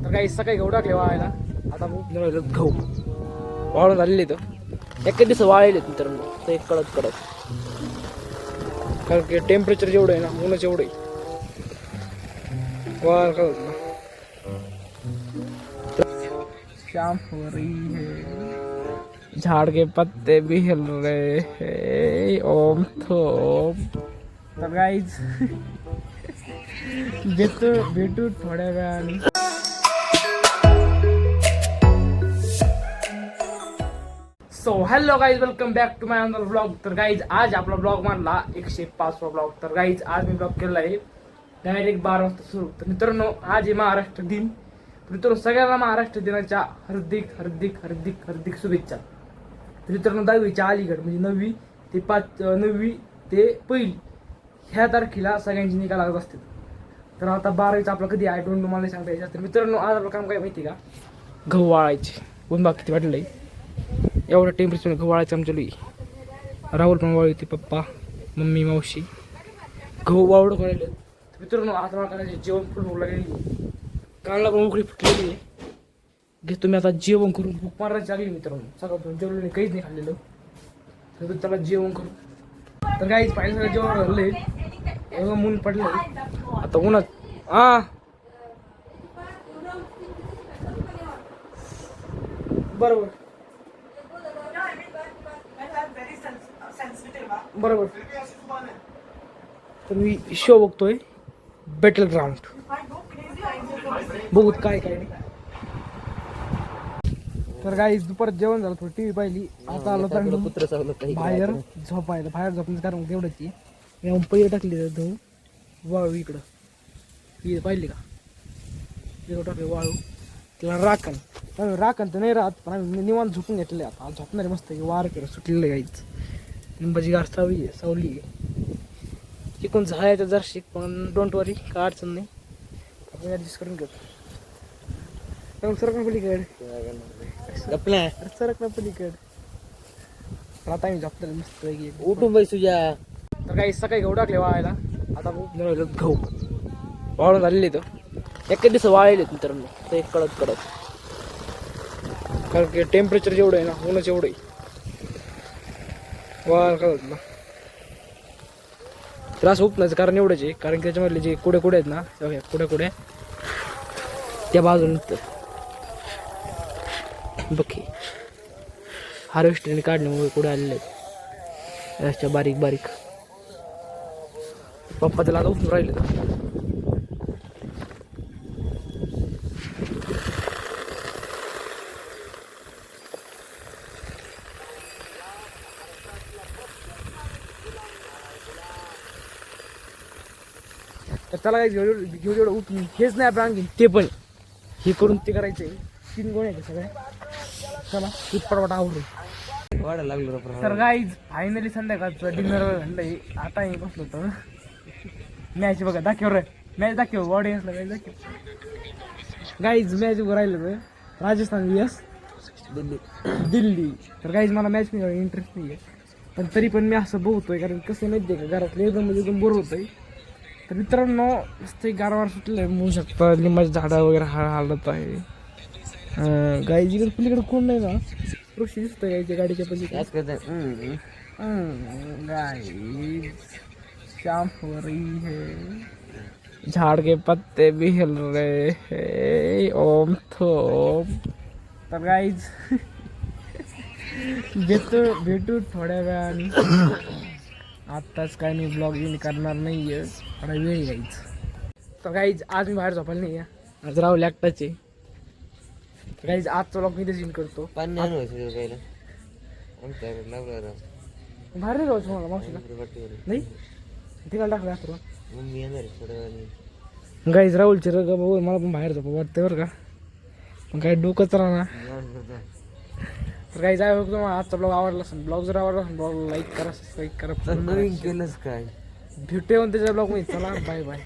तर काही सकाळी गहू टाकले वाळायला. आता गहू वाळून झालेले तर एक दिवस वाळले मित्रांनो. तर एक कडक कारण की टेम्परेचर जेवढं आहे ना ऊनच एवढं आहे वाळ कळत ना. शाम हो रही है झाड़ के पत्ते भी हिल रहे हैं ओम थोम. तर गाईज भेटू थोड्या वेळाने. So hello guys, welcome back to my another blog. तर गाईज आज आपला ब्लॉग मानला 105वा ब्लॉग. तर गाईज आज मी ब्लॉग केला आहे डायरेक्ट 12 वाजता सुरू. तर मित्रांनो आज आहे महाराष्ट्र दिन. मित्रांनो सगळ्यांना महाराष्ट्र दिनाच्या हार्दिक हार्दिक हार्दिक हार्दिक शुभेच्छा. तर मित्रांनो 10वीच्या अलीगड म्हणजे 9वी ते 1 ह्या तारखेला सगळ्यांची निकाल लागत असते. तर आता 12वीचा आपला कधी आय डोंट नो मला सांगता यायचं. तर मित्रांनो आज आपलं काम काय माहिती का, गहू वाळायचे. ऊन बाग किती वाटलं एवढं टेम्परेचर गहू वाळायचं आमच्या लई. राहुल पण वाळी होती, पप्पा मम्मी मावशी गहू वाळवडं करायला. तर मित्रांनो आता मला करायचे जेवण फुल भूक लागलेली, कानला पण उकळी फुटलेली आहे. घेतो मी आता जेवण करून. भूक मारायची लागली मित्रांनो, सकाळपासून जेवलं नाही, काहीच नाही खाल्लेलं. तर त्याला जेवण करू. तर काहीच पाहिजे सगळं जेवण घाललंय. एवढं ऊन पडलं आता उन्हात. बरोबर बरोबर. तर मी शो बघतोय बॅटल ग्राउंड. बघूत काय काय नाही. तर काही दुपार जेवण झालं, थोडी टीव्ही पाहिली. आता आलो तर बाहेर झोपायला. बाहेर झोपण्याचं कारण तेवढंच आहे. पहिले टाकली धू वाळू इकडं ही पाहिली का, तिकडं टाकले वाळू. तिला राखण तर नाही राहत, पण आम्ही निवांत झोपून घेतले. आता झोपणारे मस्त वार केलं सुटलेलं गाईच. लिंबाची गार सावली आहे चिकून झाडायचं जरशी, पण डोंट वरी काय अडचण नाही, आपण ॲडजस्ट करून घेतो. सरक ना पलीकड सरक ना पलीकड. आता आम्ही झोपतो मस्त उठून बाई तुझ्या. तर काही सकाळी गहू टाकले वाळायला. आता गहू वाळून झालेले तर एक दिवस वाळले मित्रांनो. तर एक कडक कारण की टेम्परेचर जेवढं आहे ना ऊनच एवढं आहे वाळ कळत ना. त्रास उपण्याचं कारण एवढंच आहे, कारण की त्याच्यामधले जे कुडे आहेत ना कुड्या त्या बाजून बघी हार्वेस्टरने काढल्यामुळे कुठे आलेले आहेत रस्त्या बारीक बारीक. पप्पा त्याला आता उठून राहिले. तर त्याला काय जेवढं उठून हेच नाही आपण आणखी ते पण हे करून ते करायचंय. 3 गोणे आहेत सगळे. चला पटपट आवडून वाढायला लागलो. तर गाईज फायनली संध्याकाळचं डिनर घडलंय. आता मी बसलो होतो मॅच बघा. दाखव मॅच दाखव बॉडी असलं काय दाखव. गाईज मॅच उभं राहिलं तर राजस्थान vs दिल्ली. तर गाईज मला मॅच नाही इंटरेस्ट नाही आहे, पण तरी पण मी असं बघतोय कारण कसं माहिती आहे का, घरातलं एकदम बोर होतंय. तर मित्रांनो मस्त गारवार सुटलं म्हणू शकता. लिंबाची झाडं वगैरे हालत आहे. गाईजीकडे पलीकडे कोण नाही ना, ऋषी दिसतोय गाईच्या गाडीच्या पलीकडे. गाई शाम हो रही है झाड़ के पत्ते भी हिल रहे हैं ओम थोम. तर गाईज भेटू थोड्या वेळाने. आत्ताच काय मी ब्लॉग इन करणार नाही आहे, थोडा वेळ यायच. तर गाईज आज मी बाहेर झोपायला नाही आहे, आज राहुल एकटाच आहे. गाईज आजचा ब्लॉग मी इन करतो. बाहेर नाही जायचं मला मावशीला नाही तिकडे टाकलं असतं. गाईज राहुलचे रग बघून मला पण बाहेर झोपा वाटतं बरं का, पण काही डोकंच राहणार. तर काही जाय बघतो. आजचा ब्लॉग आवडला असेल, ब्लॉग जर आवडला असेल ब्लॉग लाईक करा, सबस्क्राईब करा. नवीन केलंच काय भेटू येऊन त्याच्या ब्लॉग मध्ये. चला बाय बाय.